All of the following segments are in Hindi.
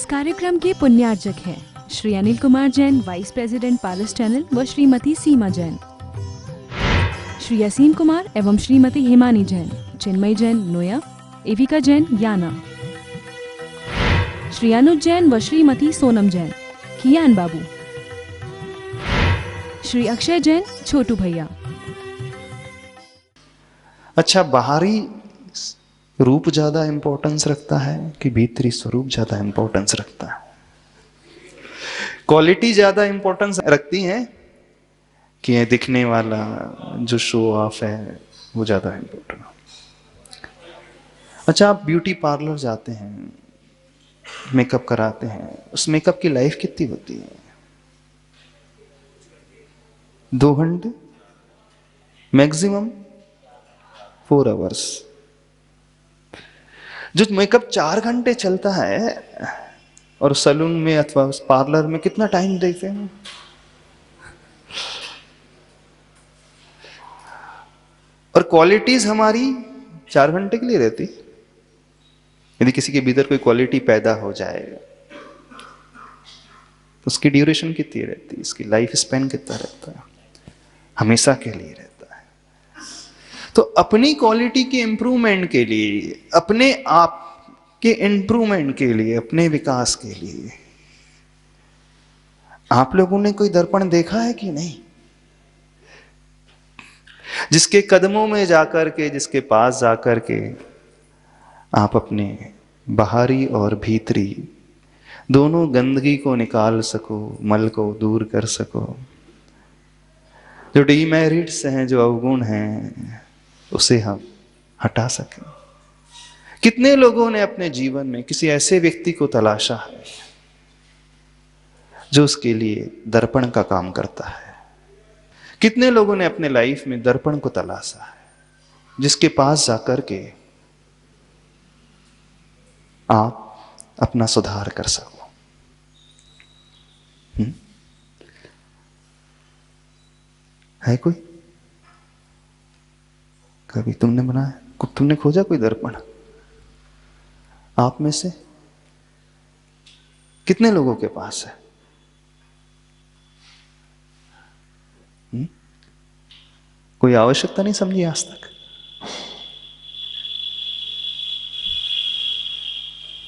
कार्यक्रम के पुण्यार्चक हैं श्री अनिल कुमार जैन, वाइस प्रेसिडेंट पारस चैनल व श्रीमती सीमा जैन, श्री असीम कुमार एवं श्रीमती हिमानी जैन, चिन्मय जैन नोया, एविका जैन याना, श्री अनुज जैन व श्रीमती सोनम जैन, कियान बाबू, श्री अक्षय जैन, छोटू भैया। अच्छा, बाहरी रूप ज्यादा इंपॉर्टेंस रखता है कि भीतरी स्वरूप ज्यादा इंपॉर्टेंस रखता है? क्वालिटी ज्यादा इंपॉर्टेंस रखती है कि ये दिखने वाला जो शो ऑफ है वो ज्यादा इंपॉर्टेंट? अच्छा, आप ब्यूटी पार्लर जाते हैं, मेकअप कराते हैं, उस मेकअप की लाइफ कितनी होती है? 2 घंटे मैक्सिमम 4 आवर्स। जो मेकअप 4 घंटे चलता है और सैलून में अथवा उस पार्लर में कितना टाइम देते हैं? और क्वालिटीज हमारी 4 घंटे के लिए रहती। यदि किसी के भीतर कोई क्वालिटी पैदा हो जाए तो उसकी ड्यूरेशन कितनी रहती है, इसकी लाइफ स्पैन कितना रहता है? हमेशा के लिए रहता है। तो अपनी क्वालिटी के इंप्रूवमेंट के लिए, अपने आप के इंप्रूवमेंट के लिए, अपने विकास के लिए आप लोगों ने कोई दर्पण देखा है कि नहीं? जिसके कदमों में जाकर के, जिसके पास जाकर के आप अपने बाहरी और भीतरी दोनों गंदगी को निकाल सको, मल को दूर कर सको, जो डीमेरिट्स हैं, जो अवगुण हैं, उसे हम हटा सकें। कितने लोगों ने अपने जीवन में किसी ऐसे व्यक्ति को तलाशा है जो उसके लिए दर्पण का काम करता है? कितने लोगों ने अपने लाइफ में दर्पण को तलाशा है जिसके पास जाकर के आप अपना सुधार कर सको? है कोई? कभी तुमने बनाया, तुमने खोजा कोई दर्पण? आप में से कितने लोगों के पास है? कोई आवश्यकता नहीं समझी आज तक?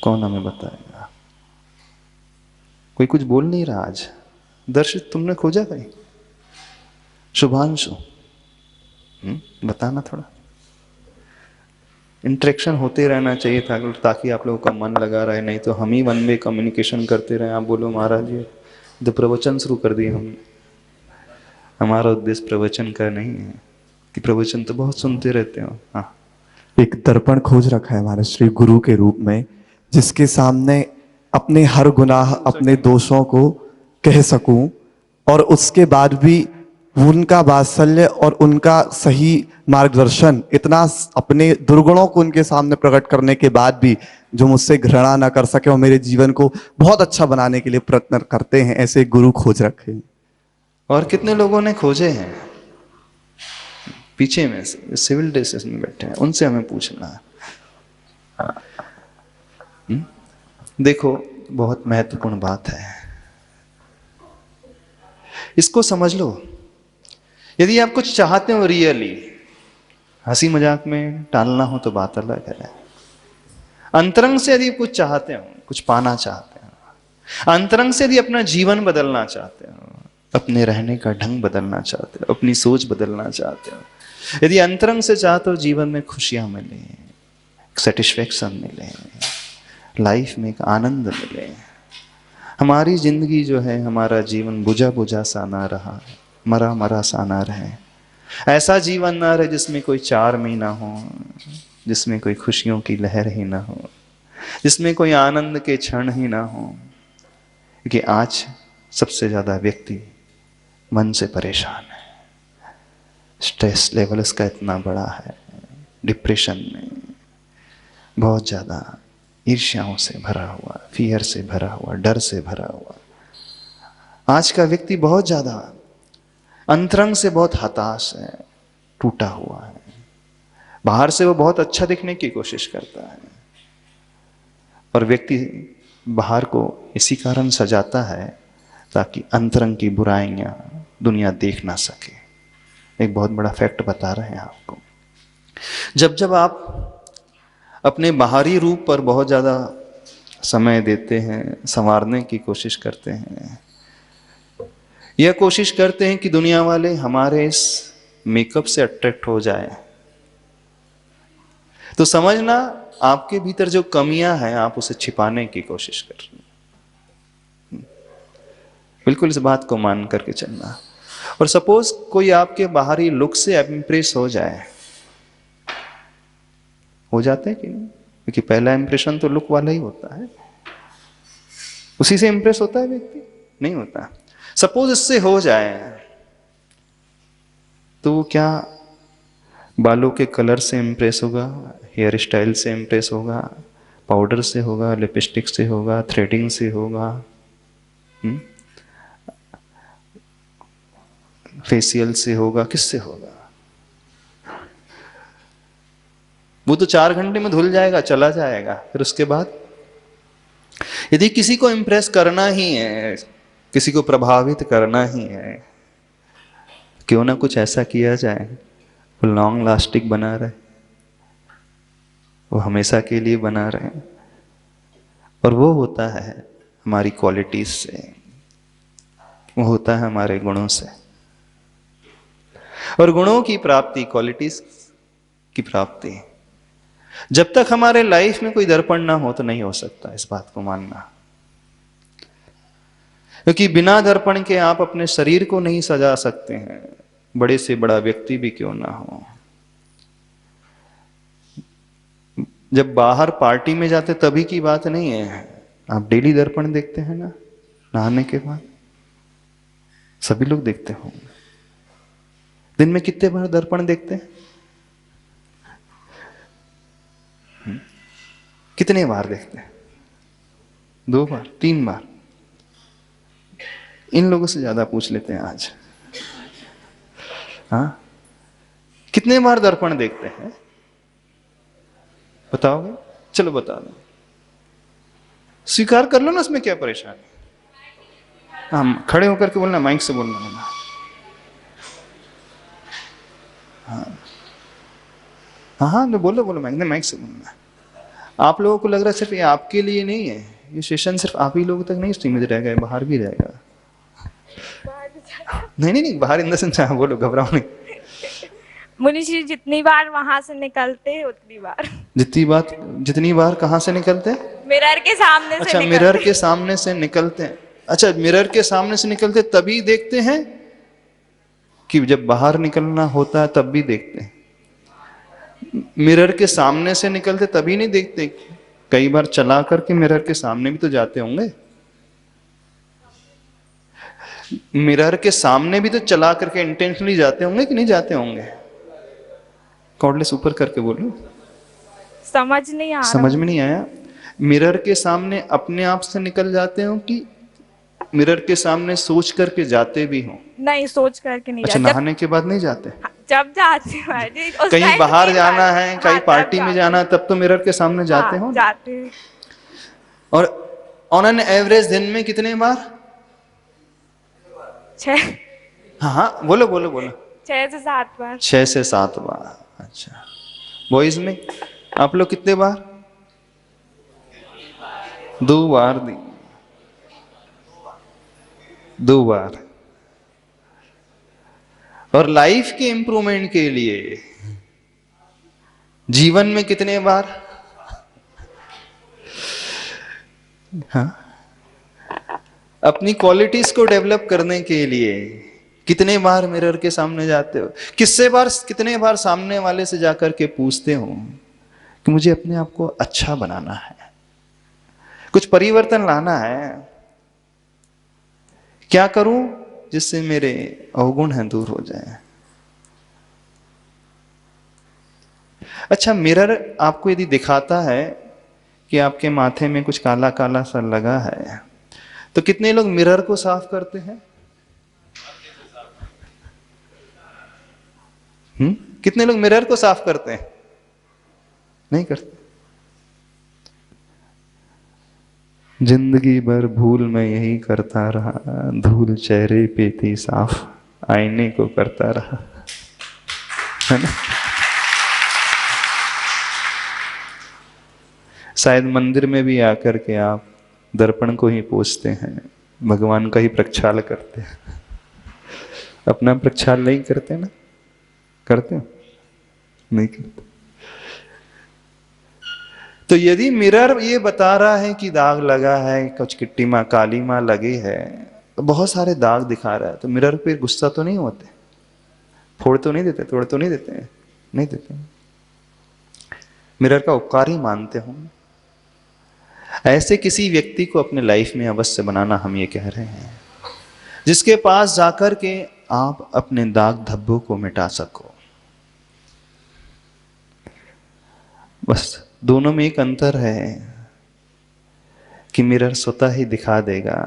कौन हमें बताएगा? कोई कुछ बोल नहीं रहा आज। दर्शित, तुमने खोजा कहीं? शुभांशु, बताना थोड़ा। इंटरेक्शन होते रहना चाहिए था ताकि आप लोगों का मन लगा रहे, नहीं तो हम ही वन वे कम्युनिकेशन करते रहे। आप बोलो महाराज जी तो प्रवचन शुरू कर दिए हमने। हमारा उद्देश्य प्रवचन का नहीं है कि प्रवचन तो बहुत सुनते रहते हो। हाँ, एक दर्पण खोज रखा है हमारे श्री गुरु के रूप में, जिसके सामने अपने हर गुनाह, अपने दोषों को कह सकूं और उसके बाद भी उनका वात्सल्य और उनका सही मार्गदर्शन, इतना अपने दुर्गुणों को उनके सामने प्रकट करने के बाद भी जो मुझसे घृणा ना कर सके और मेरे जीवन को बहुत अच्छा बनाने के लिए प्रयत्न करते हैं, ऐसे गुरु खोज रखे हैं। और कितने लोगों ने खोजे हैं? पीछे में सिविल ड्रेसेस में बैठे हैं, उनसे हमें पूछना है। देखो, बहुत महत्वपूर्ण बात है, इसको समझ लो। यदि आप कुछ चाहते हो रियली, हंसी मजाक में टालना हो तो बात अलग है। अंतरंग से यदि कुछ चाहते हो, कुछ पाना चाहते हो, अंतरंग से यदि अपना जीवन बदलना चाहते हो, अपने रहने का ढंग बदलना चाहते हो, अपनी सोच बदलना चाहते हो, यदि अंतरंग से चाहते हो जीवन में खुशियां मिले, सेटिस्फेक्शन मिले, लाइफ में एक आनंद मिले, हमारी जिंदगी जो है, हमारा जीवन बुझा बुझा सा ना रहा, मरा मरा सा ना रहे, ऐसा जीवन ना रहे जिसमें कोई चार्म ही ना हो, जिसमें कोई खुशियों की लहर ही ना हो, जिसमें कोई आनंद के क्षण ही ना हो। क्योंकि आज सबसे ज्यादा व्यक्ति मन से परेशान है, स्ट्रेस लेवल इसका इतना बड़ा है, डिप्रेशन में, बहुत ज्यादा ईर्ष्याओं से भरा हुआ, फियर से भरा हुआ, डर से भरा हुआ। आज का व्यक्ति बहुत ज्यादा अंतरंग से बहुत हताश है, टूटा हुआ है। बाहर से वो बहुत अच्छा दिखने की कोशिश करता है और व्यक्ति बाहर को इसी कारण सजाता है ताकि अंतरंग की बुराइयां दुनिया देख ना सके। एक बहुत बड़ा फैक्ट बता रहे हैं आपको। जब जब आप अपने बाहरी रूप पर बहुत ज़्यादा समय देते हैं, संवारने की कोशिश करते हैं, यह कोशिश करते हैं कि दुनिया वाले हमारे इस मेकअप से अट्रैक्ट हो जाए, तो समझना आपके भीतर जो कमियां हैं आप उसे छिपाने की कोशिश कर रहे हैं। बिल्कुल इस बात को मान करके चलना। और सपोज कोई आपके बाहरी लुक से इंप्रेस हो जाए, हो जाते हैं कि नहीं? क्योंकि पहला इंप्रेशन तो लुक वाला ही होता है, उसी से इंप्रेस होता है व्यक्ति, नहीं होता। सपोज इससे हो जाए तो वो क्या बालों के कलर से इंप्रेस होगा, हेयर स्टाइल से इंप्रेस होगा, पाउडर से होगा, लिपस्टिक से होगा, थ्रेडिंग से होगा, फेशियल से होगा, किससे होगा? वो तो 4 घंटे में धुल जाएगा, चला जाएगा। फिर उसके बाद यदि किसी को इंप्रेस करना ही है, किसी को प्रभावित करना ही है, क्यों ना कुछ ऐसा किया जाए वो लॉन्ग लास्टिंग बना रहे, वो हमेशा के लिए बना रहे। और वो होता है हमारी क्वालिटीज से, वो होता है हमारे गुणों से। और गुणों की प्राप्ति, क्वालिटीज की प्राप्ति, जब तक हमारे लाइफ में कोई दर्पण ना हो तो नहीं हो सकता। इस बात को मानना, क्योंकि बिना दर्पण के आप अपने शरीर को नहीं सजा सकते हैं, बड़े से बड़ा व्यक्ति भी क्यों ना हो। जब बाहर पार्टी में जाते तभी की बात नहीं है, आप डेली दर्पण देखते हैं ना, नहाने के बाद सभी लोग देखते होंगे। दिन में कितने बार दर्पण देखते हैं? कितने बार देखते हैं? 2 बार, 3 बार? इन लोगों से ज्यादा पूछ लेते हैं आज। हाँ, कितने बार दर्पण देखते हैं? बताओगे? चलो बता दो, स्वीकार कर लो ना, उसमें क्या परेशानी। हाँ, खड़े होकर के बोलना, माइक से बोलना। हाँ हाँ हाँ, बोलो बोलो, माइक से बोलना। आप लोगों को लग रहा है सिर्फ ये आपके लिए नहीं है, ये सेशन सिर्फ आप ही लोगों तक नहीं सीमित रहेगा, बाहर भी रहेगा। नहीं नहीं नहीं, बाहर इन द सेंस, बोलो, घबराओ नहीं। मुनीष जी जितनी बार वहां से निकलते उतनी बार। जितनी बार कहाँ से निकलते? मिरर के सामने अच्छा, से मिरर के सामने से निकलते हैं। अच्छा, मिरर के सामने से निकलते तभी देखते हैं कि जब बाहर निकलना होता है तब भी देखते हैं? मिरर के सामने से निकलते तभी नहीं देखते? कई बार चला करके मिरर के सामने भी तो जाते होंगे। मिरर के सामने भी तो चला करके इंटेंशनली जाते होंगे कि नहीं जाते होंगे? कॉर्डलेस ऊपर करके बोलो। समझ नहीं आ रहा। समझ में नहीं आया? मिरर के सामने अपने आप से निकल जाते हो कि मिरर के सामने सोच करके जाते भी हो? नहीं, सोच करके नहीं अच्छा, जाते। नहाने के बाद नहीं जाते? जब जाते हैं कहीं बाहर जाना है, कहीं पार्टी में जाना है, तब तो मिरर के सामने जाते हो? जाते हैं। और ऑन एन एवरेज दिन में कितने बार? 6 हाँ हाँ, बोलो बोलो बोलो। 6 से 7 बार। 6 से 7 बार। अच्छा, बॉयज में आप लोग कितने बार? 2 बार। 2 बार। और लाइफ के इंप्रूवमेंट के लिए जीवन में कितने बार? हाँ, अपनी क्वालिटीज को डेवलप करने के लिए कितने बार मिरर के सामने जाते हो? कितने बार सामने वाले से जाकर के पूछते हो कि मुझे अपने आप को अच्छा बनाना है, कुछ परिवर्तन लाना है, क्या करूं जिससे मेरे अवगुण हैं दूर हो जाए? अच्छा, मिरर आपको यदि दिखाता है कि आपके माथे में कुछ काला काला सा लगा है, तो कितने लोग मिरर को साफ करते हैं? कितने लोग मिरर को साफ करते हैं? नहीं करते। जिंदगी भर भूल मैं यही करता रहा, धूल चेहरे पे थी साफ आईने को करता रहा, है ना। शायद मंदिर में भी आकर के आप दर्पण को ही पूछते हैं, भगवान का ही प्रक्षाल करते हैं, अपना प्रक्षाल नहीं करते ना, करते हो? नहीं करते। तो यदि मिरर ये बता रहा है कि दाग लगा है, कुछ किट्टी माँ काली माँ लगी है, तो बहुत सारे दाग दिखा रहा है, तो मिरर पे गुस्सा तो नहीं होते, फोड़ तो नहीं देते, तोड़ तो नहीं देते, नहीं देते। मिरर का उपकार ही मानते हो। ऐसे किसी व्यक्ति को अपने लाइफ में अवश्य बनाना हम ये कह रहे हैं, जिसके पास जाकर के आप अपने दाग धब्बों को मिटा सको। बस दोनों में एक अंतर है कि मिरर स्वतः ही दिखा देगा,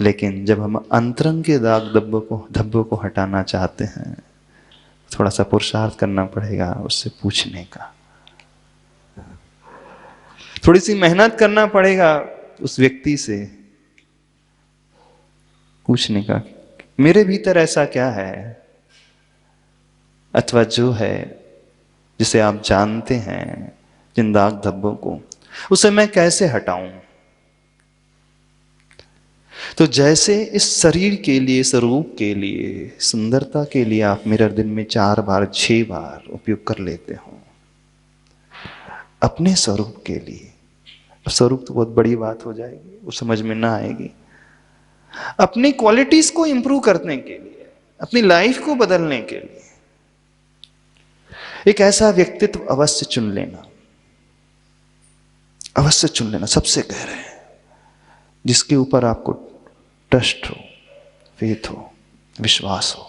लेकिन जब हम अंतरंग के दाग धब्बों को हटाना चाहते हैं, थोड़ा सा पुरुषार्थ करना पड़ेगा उससे पूछने का, थोड़ी सी मेहनत करना पड़ेगा उस व्यक्ति से पूछने का, मेरे भीतर ऐसा क्या है, अथवा जो है जिसे आप जानते हैं, जिन दाग धब्बों को, उसे मैं कैसे हटाऊं। तो जैसे इस शरीर के लिए, इस रूप के लिए, सुंदरता के लिए आप मिरर दिन में 4 बार 6 बार उपयोग कर लेते हो, अपने स्वरूप के लिए, स्वरूप तो बहुत बड़ी बात हो जाएगी, वो समझ में ना आएगी, अपनी क्वालिटीज को इंप्रूव करने के लिए, अपनी लाइफ को बदलने के लिए एक ऐसा व्यक्तित्व अवश्य चुन लेना, अवश्य चुन लेना, सबसे कह रहे हैं, जिसके ऊपर आपको ट्रस्ट हो, फेथ हो, विश्वास हो।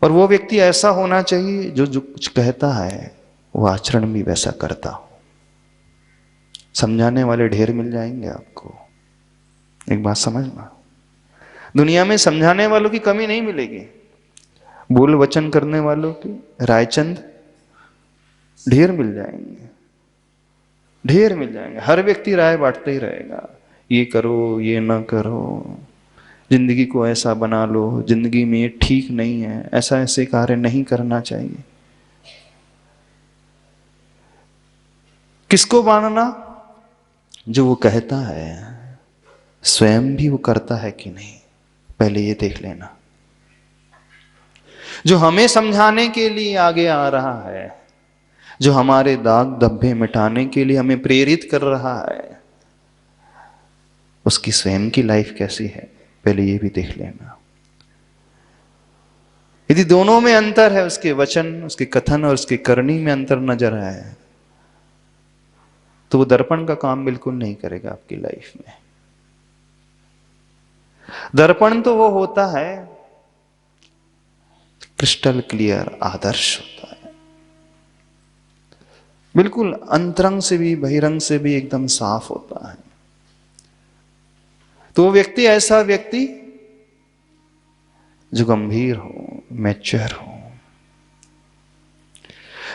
और वो व्यक्ति ऐसा होना चाहिए जो कुछ कहता है वो आचरण भी वैसा करता हो। समझाने वाले ढेर मिल जाएंगे आपको, एक बात समझना, दुनिया में समझाने वालों की कमी नहीं मिलेगी, बोल वचन करने वालों की रायचंद ढेर मिल जाएंगे, ढेर मिल जाएंगे। हर व्यक्ति राय बांटते ही रहेगा, ये करो, ये ना करो, जिंदगी को ऐसा बना लो, जिंदगी में ये ठीक नहीं है, ऐसा ऐसे कार्य नहीं करना चाहिए। किसको मानना? जो वो कहता है स्वयं भी वो करता है कि नहीं, पहले ये देख लेना। जो हमें समझाने के लिए आगे आ रहा है, जो हमारे दाग धब्बे मिटाने के लिए हमें प्रेरित कर रहा है, उसकी स्वयं की लाइफ कैसी है, पहले ये भी देख लेना। यदि दोनों में अंतर है, उसके वचन, उसके कथन और उसके करनी में अंतर नजर आए, तो वो दर्पण का काम बिल्कुल नहीं करेगा आपकी लाइफ में। दर्पण तो वो होता है क्रिस्टल क्लियर आदर्श होता है, बिल्कुल अंतरंग से भी बहिरंग से भी एकदम साफ होता है। तो वो व्यक्ति, ऐसा व्यक्ति जो गंभीर हो, मैच्योर हो,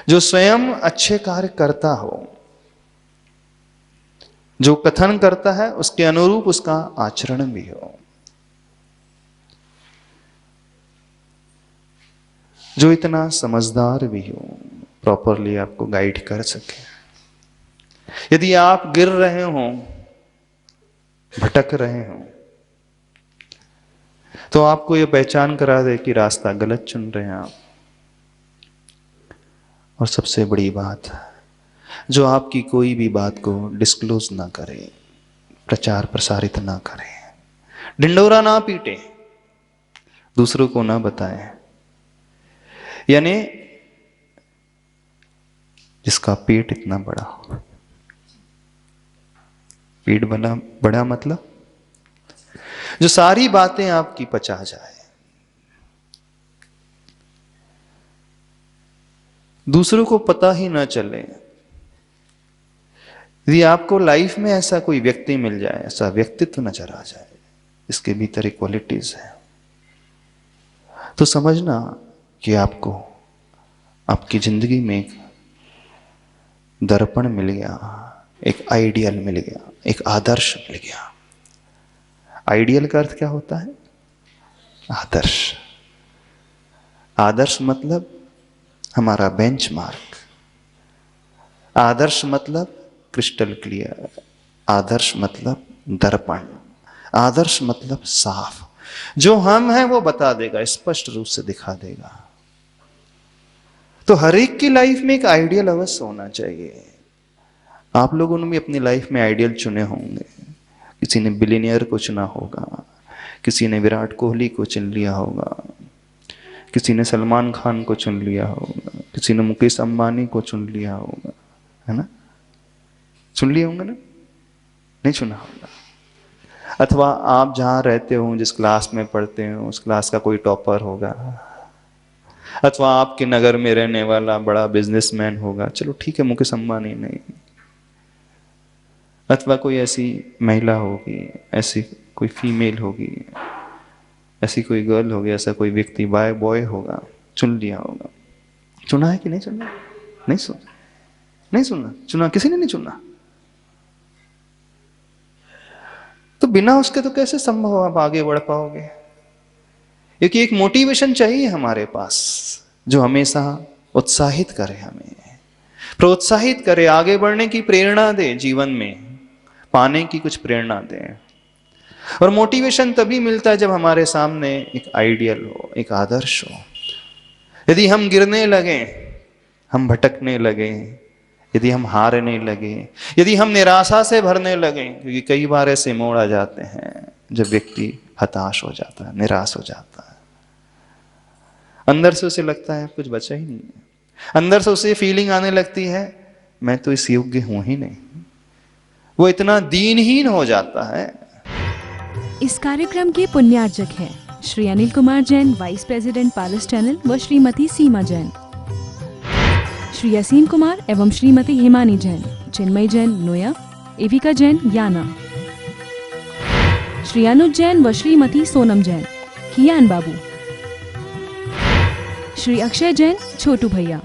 जो स्वयं अच्छे कार्य करता हो, जो कथन करता है उसके अनुरूप उसका आचरण भी हो, जो इतना समझदार भी हो, प्रॉपरली आपको गाइड कर सके। यदि आप गिर रहे हो, भटक रहे हो, तो आपको यह पहचान करा दे कि रास्ता गलत चुन रहे हैं आप। और सबसे बड़ी बात, जो आपकी कोई भी बात को डिस्क्लोज ना करे, प्रचार प्रसारित ना करे, ढिंडोरा ना पीटे, दूसरों को ना बताए। यानी जिसका पेट इतना बड़ा हो, पेट बड़ा मतलब जो सारी बातें आपकी पचा जाए, दूसरों को पता ही ना चले। यदि आपको लाइफ में ऐसा कोई व्यक्ति मिल जाए, ऐसा व्यक्तित्व नजर आ जाए, इसके भीतर एक क्वालिटीज है, तो समझना कि आपको आपकी जिंदगी में एक दर्पण मिल गया, एक आइडियल मिल गया, एक आदर्श मिल गया। आइडियल का अर्थ क्या होता है? आदर्श। आदर्श मतलब हमारा बेंचमार्क। आदर्श मतलब क्रिस्टल क्लियर। आदर्श मतलब दर्पण। आदर्श मतलब साफ। जो हम हैं वो बता देगा, स्पष्ट रूप से दिखा देगा। तो हर एक की लाइफ में एक आइडियल अवश्य होना चाहिए। आप लोगों ने भी अपनी लाइफ में आइडियल चुने होंगे। किसी ने बिलियनियर को चुना होगा, किसी ने विराट कोहली को चुन लिया होगा, किसी ने सलमान खान को चुन लिया होगा, किसी ने मुकेश अंबानी को चुन लिया होगा, है ना? चुन लिए होंगे ना? नहीं चुना होगा। अथवा आप जहां रहते हो, जिस क्लास में पढ़ते हो, उस क्लास का कोई टॉपर होगा, अथवा आपके नगर में रहने वाला बड़ा बिजनेसमैन होगा। चलो ठीक है, मुकेश अंबानी नहीं। अथवा कोई ऐसी महिला होगी, ऐसी कोई फीमेल होगी, ऐसी कोई गर्ल होगी, ऐसा कोई व्यक्ति बॉय होगा, चुन लिया होगा। चुना है कि नहीं चुना? नहीं सुना, नहीं सुना, चुना किसी ने नहीं चुना। तो बिना उसके तो कैसे संभव हो आप आगे बढ़ पाओगे? क्योंकि एक मोटिवेशन चाहिए हमारे पास जो हमेशा उत्साहित करे, हमें प्रोत्साहित करे, आगे बढ़ने की प्रेरणा दे, जीवन में पाने की कुछ प्रेरणा दे। और मोटिवेशन तभी मिलता है जब हमारे सामने एक आइडियल हो, एक आदर्श हो। यदि हम गिरने लगे, हम भटकने लगे, यदि हम हारने लगे, यदि हम निराशा से भरने लगे, क्योंकि कई बार ऐसे मोड़ आ जाते हैं जब व्यक्ति हताश हो जाता है, निराश हो जाता है, अंदर से उसे लगता है कुछ बचा ही नहीं है, अंदर से उसे फीलिंग आने लगती है मैं तो इस योग्य हूं ही नहीं, वो इतना दीनहीन हो जाता है। इस कार्यक्रम के पुण्यार्जक हैं श्री अनिल कुमार जैन, वाइस प्रेसिडेंट पारस चैनल व श्रीमती सीमा जैन, श्री यसीन कुमार एवं श्रीमती हिमानी जैन, चिन्मय जैन नोया, एविका जैन याना, श्री अनुज जैन व श्रीमती सोनम जैन, कियान बाबू, श्री अक्षय जैन छोटू भैया।